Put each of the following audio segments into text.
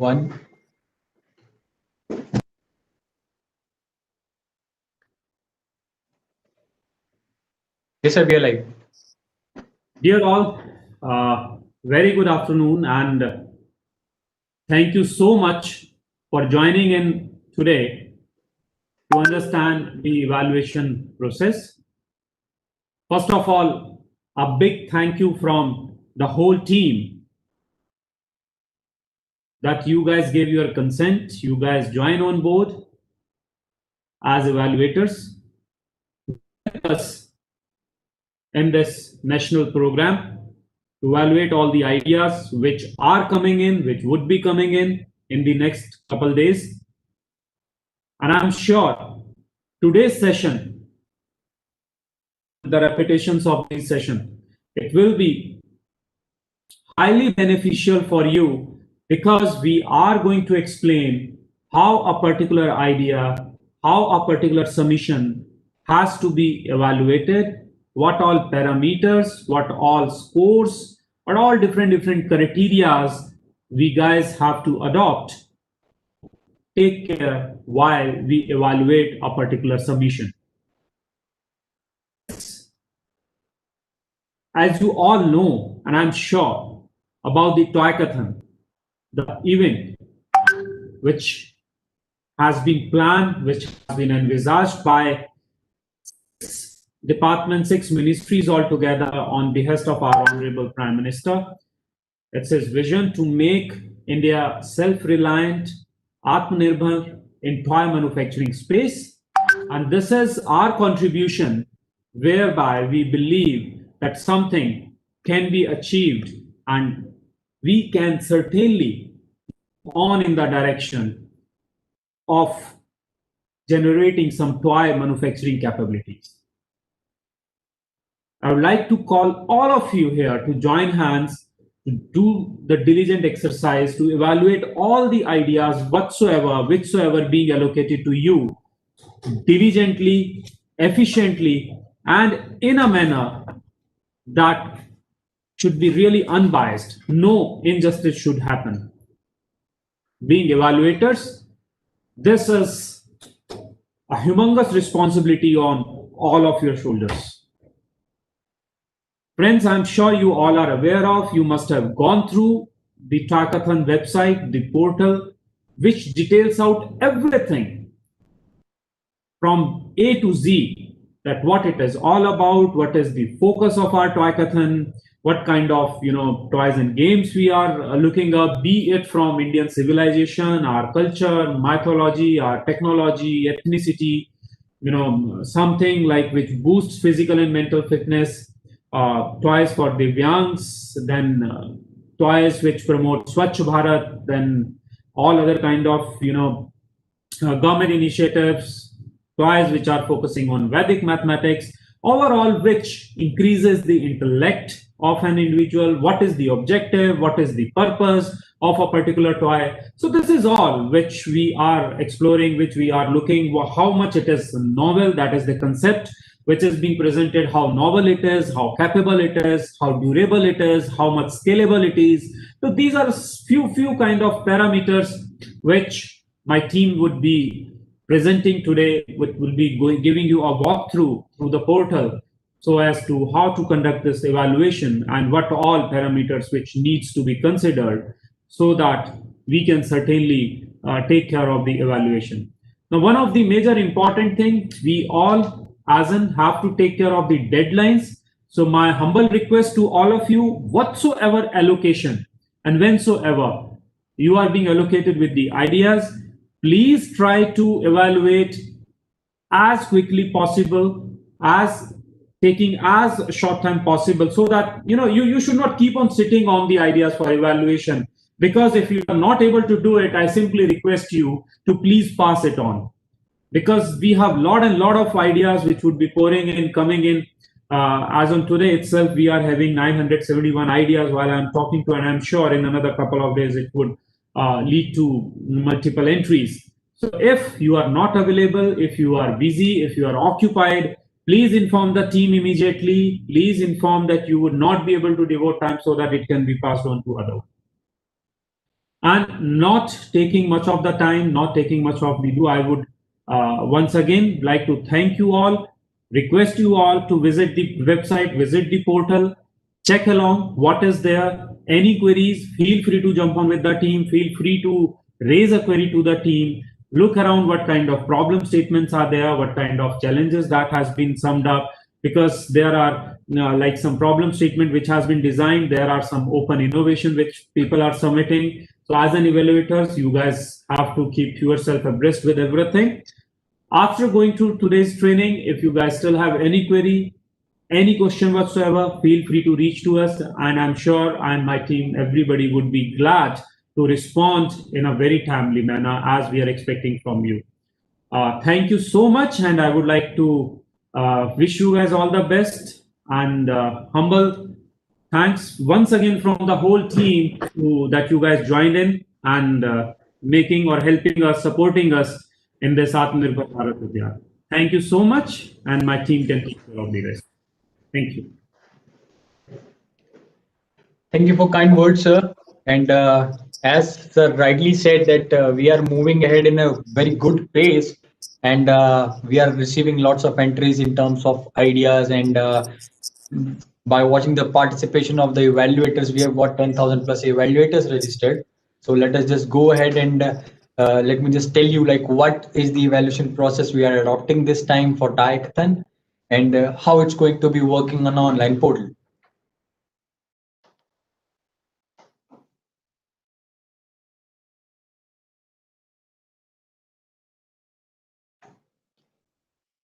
One. Yes, sir, we are live. Dear all, very good afternoon and thank you so much for joining in today to understand the evaluation process. First of all, a big thank you from the whole team that you guys gave your consent, you guys join on board as evaluators with us in this national program to evaluate all the ideas which are coming in, which would be coming in the next couple days. And I'm sure today's session, the repetitions of this session, it will be highly beneficial for you because we are going to explain how a particular idea, how a particular submission has to be evaluated, what all parameters, what all scores, what all different criteria we guys have to adopt, take care while we evaluate a particular submission. As you all know, and I'm sure about the Toycathon, the event which has been planned, which has been envisaged by 6 departments, 6 ministries altogether on behest of our Honorable Prime Minister. It's his vision to make India self-reliant, Atmanirbhar in toy manufacturing space. And this is our contribution whereby we believe that something can be achieved and we can certainly on in the direction of generating some toy manufacturing capabilities. I would like to call all of you here to join hands to do the diligent exercise to evaluate all the ideas whichsoever being allocated to you diligently, efficiently, and in a manner that should be really unbiased. No injustice should happen. Being evaluators, this is a humongous responsibility on all of your shoulders. Friends, I'm sure you all are aware of, you must have gone through the Toycathon website, the portal, which details out everything from A to Z, that what it is all about, what is the focus of our Toycathon, what kind of toys and games we are looking up, be it from Indian civilization, our culture, mythology, our technology, ethnicity, something like which boosts physical and mental fitness, toys for Divyangs, then toys which promote Swachh Bharat, then all other kind of government initiatives, toys which are focusing on Vedic mathematics, overall which increases the intellect of an individual, what is the objective, what is the purpose of a particular toy. So this is all which we are exploring, which we are looking, how much it is novel, that is the concept which is being presented, how novel it is, how capable it is, how durable it is, how much scalable it is. So these are few kind of parameters which my team would be presenting today, which will be giving you a walkthrough through the portal so as to how to conduct this evaluation and what all parameters which needs to be considered so that we can certainly take care of the evaluation. Now, one of the major important things, we all as in have to take care of the deadlines. So my humble request to all of you, whatsoever allocation and whensoever you are being allocated with the ideas, please try to evaluate as quickly possible, as taking as short time possible, so that you should not keep on sitting on the ideas for evaluation, because if you are not able to do it, I simply request you to please pass it on, because we have lot of ideas which would be pouring in, coming in. As on today itself, we are having 971 ideas while I'm talking to, and I'm sure in another couple of days it would lead to multiple entries. So if you are not available, if you are busy, if you are occupied, please inform the team immediately. Please inform that you would not be able to devote time so that it can be passed on to others. and not taking much of the time, not taking much of the do, I would once again like to thank you all, request you all to visit the website, visit the portal, check along what is there. Any queries, feel free to jump on with the team, feel free to raise a query to the team, look around what kind of problem statements are there, what kind of challenges that has been summed up, because there are like some problem statement which has been designed, there are some open innovation which people are submitting. So as an evaluators, you guys have to keep yourself abreast with everything. After going through today's training, if you guys still have any query, any question whatsoever, feel free to reach to us, and I'm sure I and my team, everybody would be glad to respond in a very timely manner as we are expecting from you. Thank you so much, and I would like to wish you guys all the best, and humble thanks once again from the whole team that you guys joined in and making or helping us, supporting us in this Atmanirbhar Bharat Abhiyan. Thank you so much, and my team can take care of the rest. Thank you. Thank you for kind words, sir. And as sir rightly said, that we are moving ahead in a very good pace, and we are receiving lots of entries in terms of ideas. And by watching the participation of the evaluators, we have got 10,000 plus evaluators registered. So let us just go ahead and let me just tell you like what is the evaluation process we are adopting this time for Toycathon, and how it's going to be working on online portal.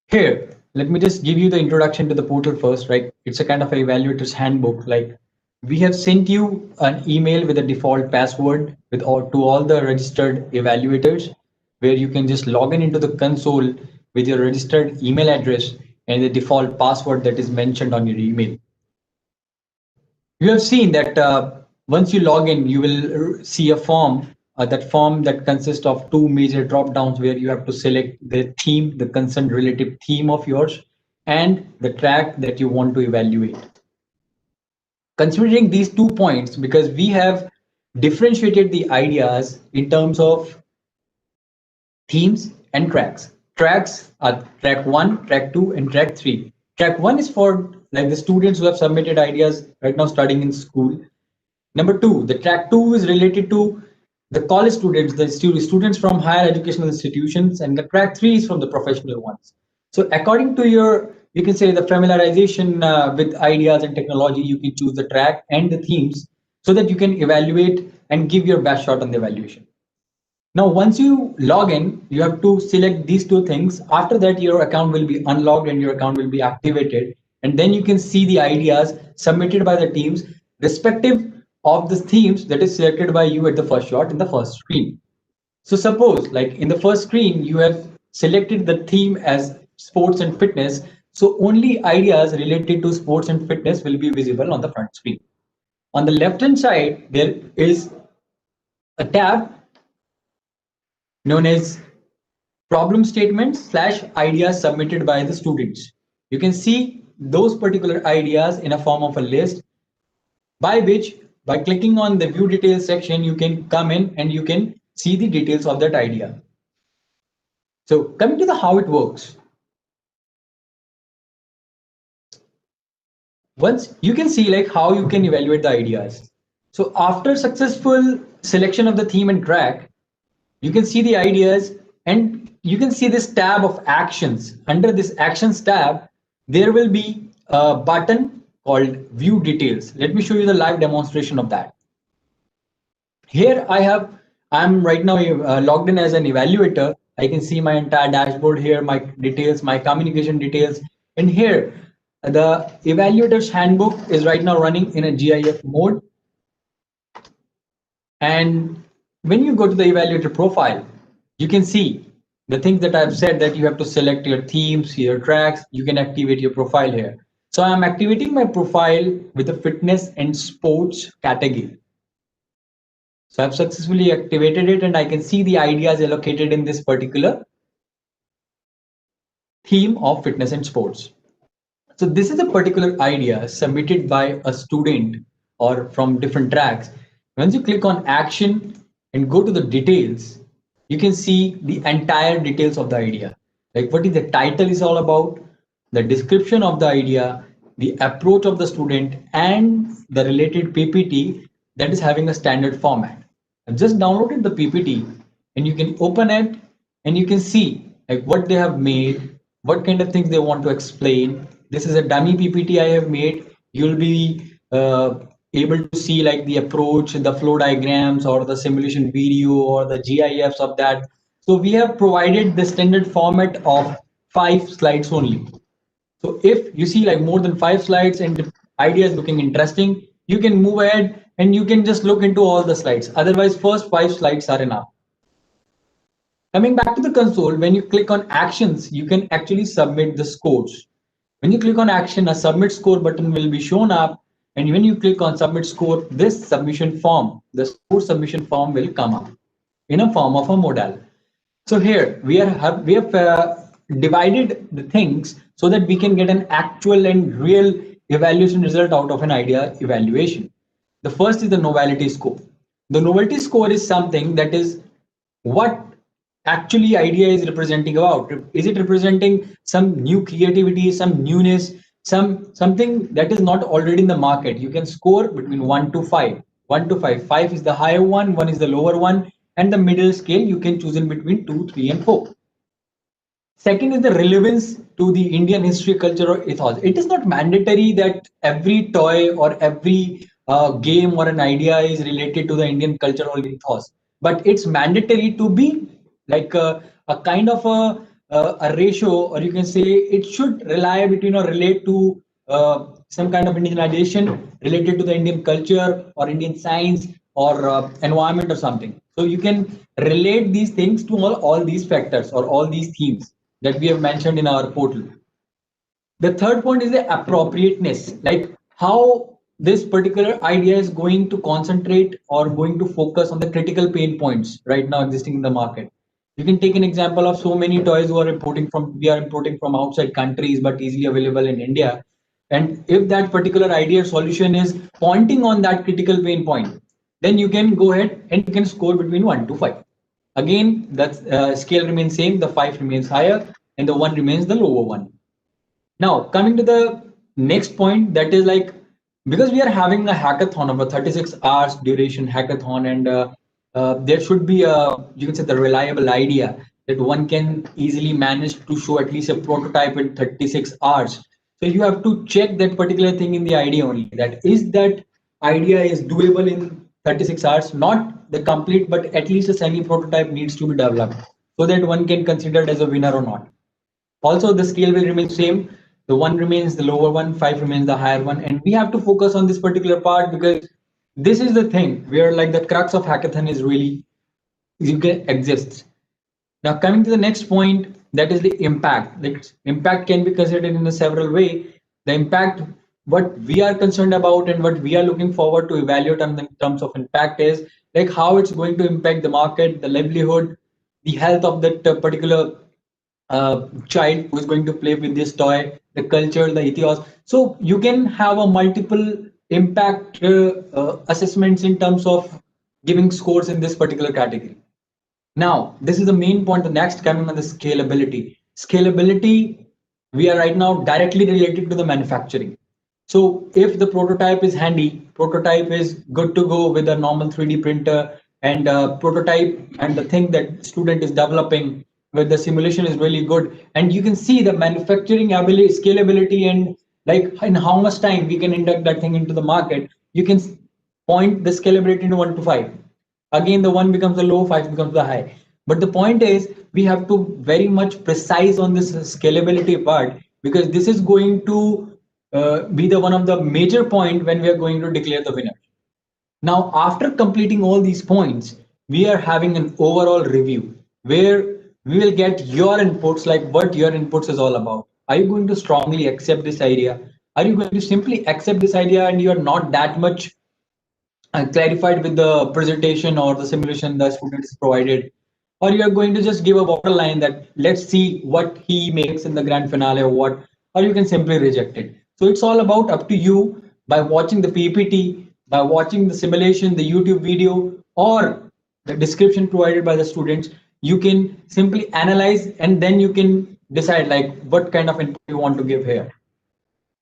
Here, let me just give you the introduction to the portal first, right? It's a kind of a evaluator's handbook. Like we have sent you an email with a default password with all to all the registered evaluators, where you can just log in into the console with your registered email address and the default password that is mentioned on your email. You have seen that once you log in, you will see a form, that form that consists of two major drop downs where you have to select the theme, the concerned relative theme of yours, and the track that you want to evaluate. Considering these 2 points, because we have differentiated the ideas in terms of themes and tracks. Tracks are track 1, track 2, and track 3. Track 1 is for like the students who have submitted ideas right now studying in school. Number 2, the track 2 is related to the college students, the students from higher educational institutions, and the track 3 is from the professional ones. So according to your, you can say the familiarization with ideas and technology, you can choose the track and the themes so that you can evaluate and give your best shot on the evaluation. Now, once you log in, you have to select these two things. After that, your account will be unlocked and your account will be activated. And then you can see the ideas submitted by the teams, respective of the themes that is selected by you at the first shot in the first screen. So suppose like in the first screen, you have selected the theme as sports and fitness. So only ideas related to sports and fitness will be visible on the front screen. On the left hand side, there is a tab known as problem statements slash ideas submitted by the students. You can see those particular ideas in a form of a list by which by clicking on the view details section, you can come in and you can see the details of that idea. So coming to the how it works. Once you can see like how you can evaluate the ideas. So after successful selection of the theme and track, you can see the ideas and you can see this tab of actions. Under this actions tab, there will be a button called view details. Let me show you the live demonstration of that. Here I'm right now logged in as an evaluator. I can see my entire dashboard here, my details, my communication details. And here, the evaluator's handbook is right now running in a GIF mode. And when you go to the evaluator profile, you can see the things that I've said, that you have to select your themes, your tracks, you can activate your profile here. So I'm activating my profile with the fitness and sports category. So I've successfully activated it and I can see the ideas allocated in this particular theme of fitness and sports. So this is a particular idea submitted by a student or from different tracks. Once you click on action, and go to the details, you can see the entire details of the idea. Like what is the title is all about, the description of the idea, the approach of the student, and the related PPT that is having a standard format. I've just downloaded the PPT and you can open it and you can see like what they have made, what kind of things they want to explain. This is a dummy PPT I have made. You'll be able to see like the approach, the flow diagrams, or the simulation video, or the GIFs of that. So we have provided the standard format of 5 slides only. So if you see like more than 5 slides and the idea is looking interesting, you can move ahead and you can just look into all the slides. Otherwise, first 5 slides are enough. Coming back to the console, when you click on actions, you can actually submit the scores. When you click on action, a submit score button will be shown up. And when you click on submit score, this submission form, the score submission form will come up in a form of a modal. So here we have divided the things so that we can get an actual and real evaluation result out of an idea evaluation. The first is the novelty score. The novelty score is something that is what actually idea is representing about. Is it representing some new creativity, some newness, something that is not already in the market? You can score between 1 to 5. 1 to 5. 5 is the higher one is the lower one, and the middle scale you can choose in between 2, 3, and 4. Second is the relevance to the Indian history, culture, or ethos. It is not mandatory that every toy or every game or an idea is related to the Indian culture or ethos, but it's mandatory to be like a kind of a ratio, or you can say it should rely between or relate to some kind of Indianization related to the Indian culture or Indian science or environment or something. So you can relate these things to all these factors or all these themes that we have mentioned in our portal. The third point is the appropriateness, like how this particular idea is going to concentrate or going to focus on the critical pain points right now existing in the market. You can take an example of so many toys who are we are importing from outside countries but easily available in India. And if that particular idea solution is pointing on that critical pain point, then you can go ahead and you can score between 1 to 5. Again, that scale remains same, the 5 remains higher and the 1 remains the lower one. Now, coming to the next point, that is like, because we are having a hackathon of a 36 hours duration hackathon, and there should be a, you can say, the reliable idea that one can easily manage to show at least a prototype in 36 hours. So you have to check that particular thing in the idea only, that is that idea is doable in 36 hours, not the complete, but at least a semi prototype needs to be developed so that one can consider it as a winner or not. Also, the scale will remain same. The 1 remains the lower one, 5 remains the higher one. And we have to focus on this particular part because this is the thing where like the crux of hackathon is really you can exist. Now coming to the next point, that is the impact. Like impact can be considered in a several way. The impact, what we are concerned about and what we are looking forward to evaluate in terms of impact is like how it's going to impact the market, the livelihood, the health of that particular child who is going to play with this toy, the culture, the ethos. So you can have a multiple impact assessments in terms of giving scores in this particular category. Now, this is the main point. The next coming on the scalability. Scalability, we are right now directly related to the manufacturing. So if the prototype is handy, prototype is good to go with a normal 3D printer, and prototype and the thing that student is developing with the simulation is really good, and you can see the manufacturing ability, scalability, and like in how much time we can induct that thing into the market. You can point the scalability into 1 to 5. Again, the 1 becomes the low, 5 becomes the high. But the point is we have to very much precise on this scalability part, because this is going to be the one of the major point when we are going to declare the winner. Now, after completing all these points, we are having an overall review where we will get your inputs, like what your inputs is all about. Are you going to strongly accept this idea? Are you going to simply accept this idea and you are not that much clarified with the presentation or the simulation the student is provided? Or you are going to just give a borderline that let's see what he makes in the grand finale or what, or you can simply reject it. So it's all about up to you by watching the PPT, by watching the simulation, the YouTube video, or the description provided by the students, you can simply analyze and then you can decide like what kind of input you want to give here.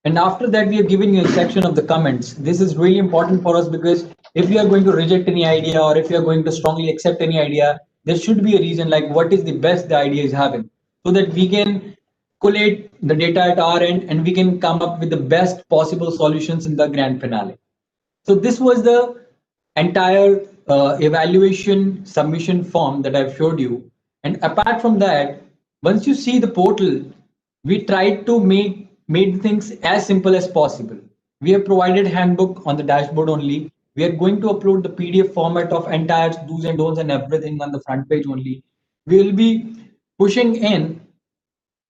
And after that, we have given you a section of the comments. This is really important for us because if you are going to reject any idea or if you are going to strongly accept any idea, there should be a reason like what is the best the idea is having so that we can collate the data at our end and we can come up with the best possible solutions in the grand finale. So this was the entire evaluation submission form that I've showed you. And apart from that, once you see the portal, we tried to make things as simple as possible. We have provided handbook on the dashboard only. We are going to upload the PDF format of entire do's and don'ts and everything on the front page only. We will be pushing in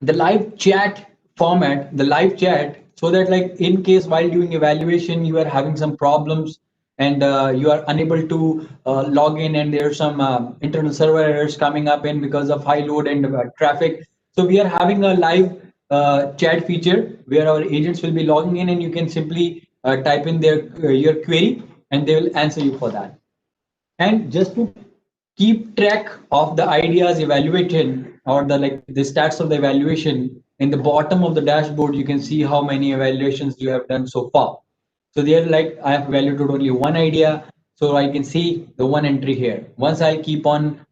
the live chat format, the live chat, so that like in case while doing evaluation you are having some problems and you are unable to log in and there's some internal server errors coming up in because of high load and traffic. So we are having a live chat feature where our agents will be logging in and you can simply type in their your query and they will answer you for that. And just to keep track of the ideas evaluated or the like the stats of the evaluation, in the bottom of the dashboard you can see how many evaluations you have done so far. So there like I have evaluated only one idea, so I can see the one entry here. Once I'll keep on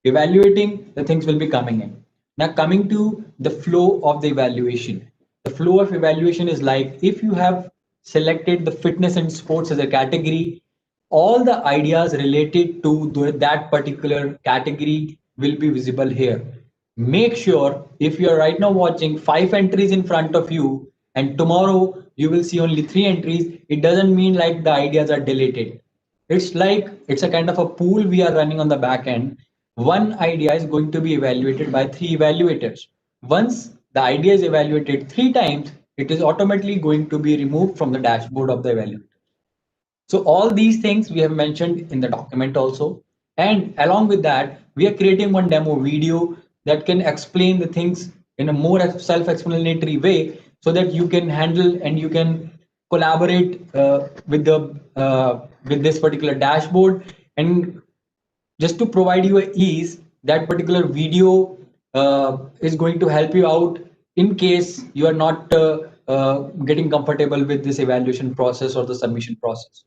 evaluating, the things will be coming in. Now coming to the flow of the evaluation. The flow of evaluation is like if you have selected the fitness and sports as a category, all the ideas related to that particular category will be visible here. Make sure if you are right now watching 5 entries in front of you and tomorrow you will see only 3 entries, it doesn't mean like the ideas are deleted. It's like it's a kind of a pool we are running on the back end. One idea is going to be evaluated by 3 evaluators. Once the idea is evaluated 3 times, it is automatically going to be removed from the dashboard of the evaluator. So all these things we have mentioned in the document also. And along with that, we are creating one demo video that can explain the things in a more self-explanatory way so that you can handle and you can collaborate with this particular dashboard. And just to provide you a ease, that particular video is going to help you out in case you are not getting comfortable with this evaluation process or the submission process.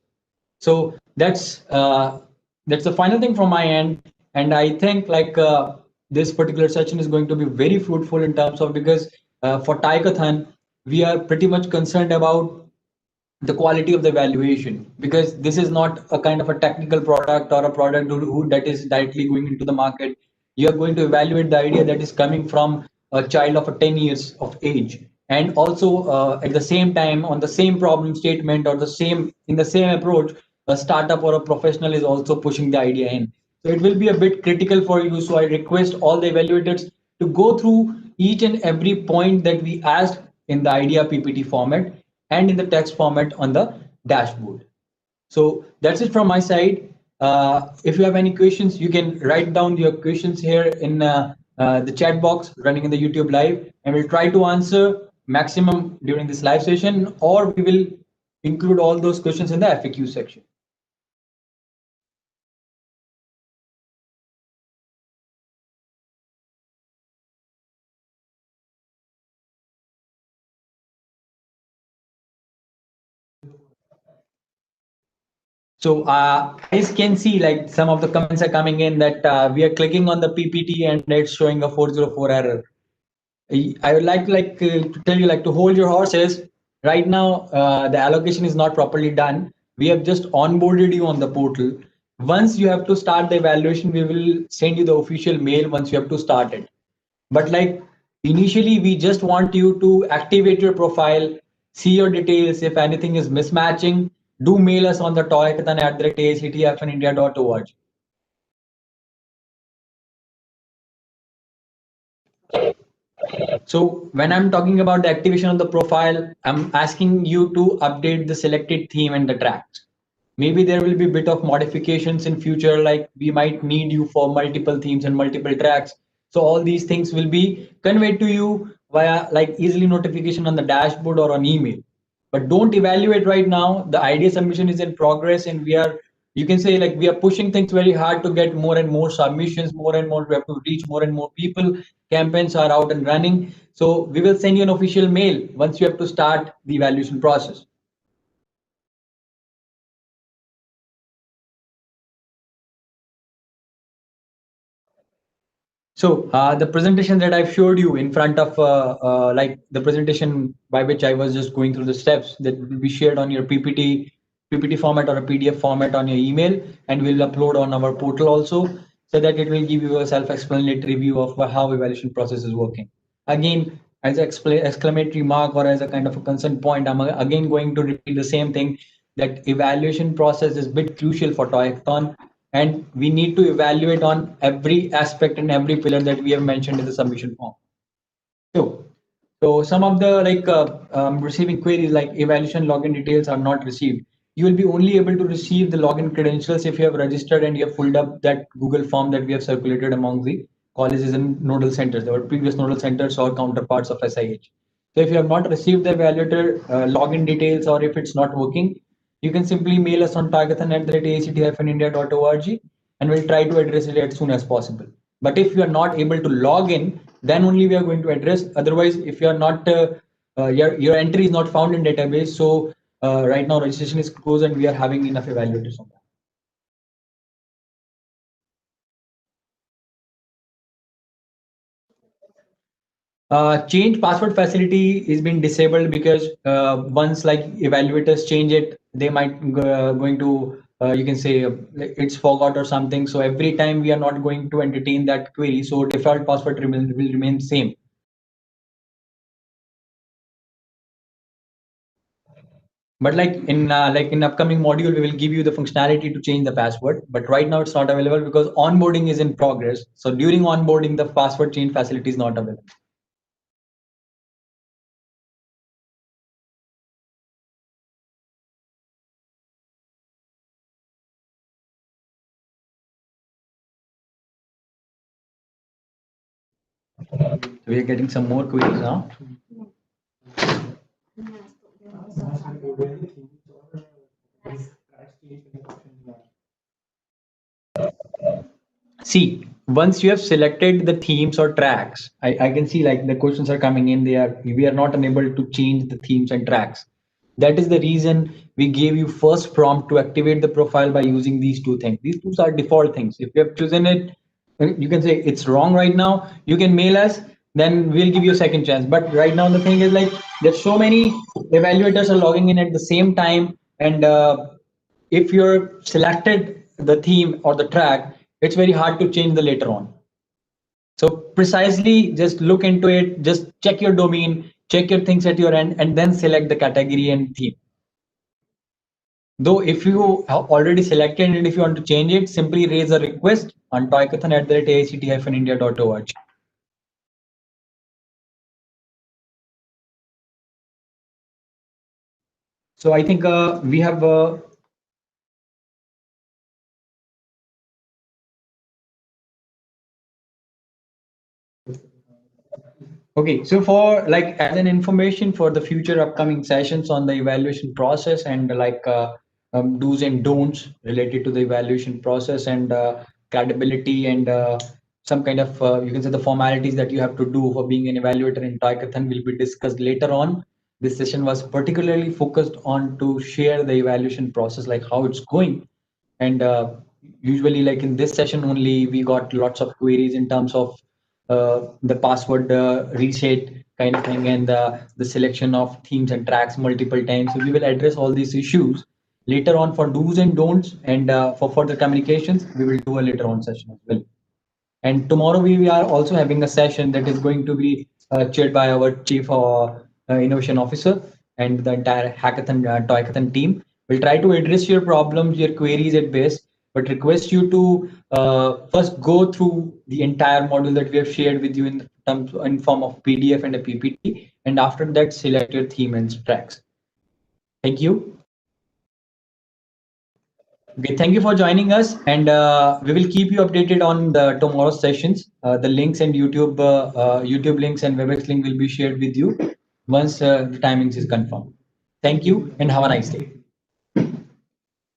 So that's the final thing from my end, and I think like this particular session is going to be very fruitful in terms of because for Toycathon we are pretty much concerned about the quality of the evaluation because this is not a kind of a technical product or a product that is directly going into the market. You are going to evaluate the idea that is coming from a child of a 10 years of age, and also at the same time on the same problem statement or the same in the same approach, a startup or a professional is also pushing the idea in. So it will be a bit critical for you, so I request all the evaluators to go through each and every point that we asked in the idea PPT format and in the text format on the dashboard. So that's it from my side. If you have any questions, you can write down your questions here in the chat box running in the YouTube live, and we'll try to answer maximum during this live session, or we will include all those questions in the FAQ section. So guys can see like some of the comments are coming in that we are clicking on the PPT and it's showing a 404 error. I would like to tell you like to hold your horses. Right now, the allocation is not properly done. We have just onboarded you on the portal. Once you have to start the evaluation, we will send you the official mail once you have to start it. But like initially, we just want you to activate your profile, see your details. If anything is mismatching, do mail us on the toycathon@actfnindia.org. So when I'm talking about the activation of the profile, I'm asking you to update the selected theme and the tracks. Maybe there will be a bit of modifications in future, like we might need you for multiple themes and multiple tracks. So all these things will be conveyed to you via like easily notification on the dashboard or on email. But don't evaluate right now. The idea submission is in progress and we are you can say like we are pushing things very hard to get more and more submissions, more and more. We have to reach more and more people. Campaigns are out and running. So we will send you an official mail once you have to start the evaluation process. So the presentation that I've showed you in front of like the presentation by which I was just going through the steps that will be shared on your PPT format or a PDF format on your email, and we'll upload on our portal also, so that it will give you a self-explanatory view of how evaluation process is working. Again, as an exclamatory mark or as a kind of a concern point, I'm again going to repeat the same thing, that evaluation process is a bit crucial for Toycathon, and we need to evaluate on every aspect and every pillar that we have mentioned in the submission form. So some of the like receiving queries like evaluation login details are not received. You will be only able to receive the login credentials if you have registered and you have filled up that Google form that we have circulated among the colleges and nodal centers, our previous nodal centers or counterparts of SIH. So if you have not received the evaluator login details, or if it's not working, you can simply mail us on toycathon@act-india.org, and we'll try to address it as soon as possible. But if you are not able to log in, then only we are going to address. Otherwise, if you are not, your entry is not found in database. So right now registration is closed and we are having enough evaluators on that. Change password facility is being disabled because once like evaluators change it, they might going to you can say it's forgot or something. So every time we are not going to entertain that query. So default password will remain same. But like in upcoming module, we will give you the functionality to change the password. But right now it's not available because onboarding is in progress. So during onboarding, the password change facility is not available. We are getting some more queries now. See, once you have selected the themes or tracks, I can see like the questions are coming in. We are not unable to change the themes and tracks. That is the reason we gave you first prompt to activate the profile by using these two things. These two are default things. If you have chosen it, you can say it's wrong right now. You can mail us, then we'll give you a second chance. But right now the thing is like there's so many evaluators are logging in at the same time, and if you're selected the theme or the track, it's very hard to change the later on. So precisely just look into it, just check your domain, check your things at your end, and then select the category and theme. Though if you have already selected and if you want to change it, simply raise a request on toycathon@aict-india.org. So I think we have okay, so for like as an information for the future upcoming sessions on the evaluation process and like do's and don'ts related to the evaluation process and credibility and some kind of you can say the formalities that you have to do for being an evaluator in Toycathon will be discussed later on. This session was particularly focused on to share the evaluation process, like how it's going, and usually like in this session only we got lots of queries in terms of the password reset kind of thing, and the selection of themes and tracks multiple times. So we will address all these issues later on for do's and don'ts, and for further communications we will do a later on session as well. And tomorrow we are also having a session that is going to be chaired by our chief innovation officer, and the entire hackathon Toycathon team will try to address your problems, your queries at best, but request you to first go through the entire module that we have shared with you in form of PDF and a PPT, and after that select your theme and tracks. Thank you. Okay, thank you for joining us, and we will keep you updated on the tomorrow's sessions. The links and YouTube links and WebEx link will be shared with you once the timings is confirmed. Thank you and have a nice day.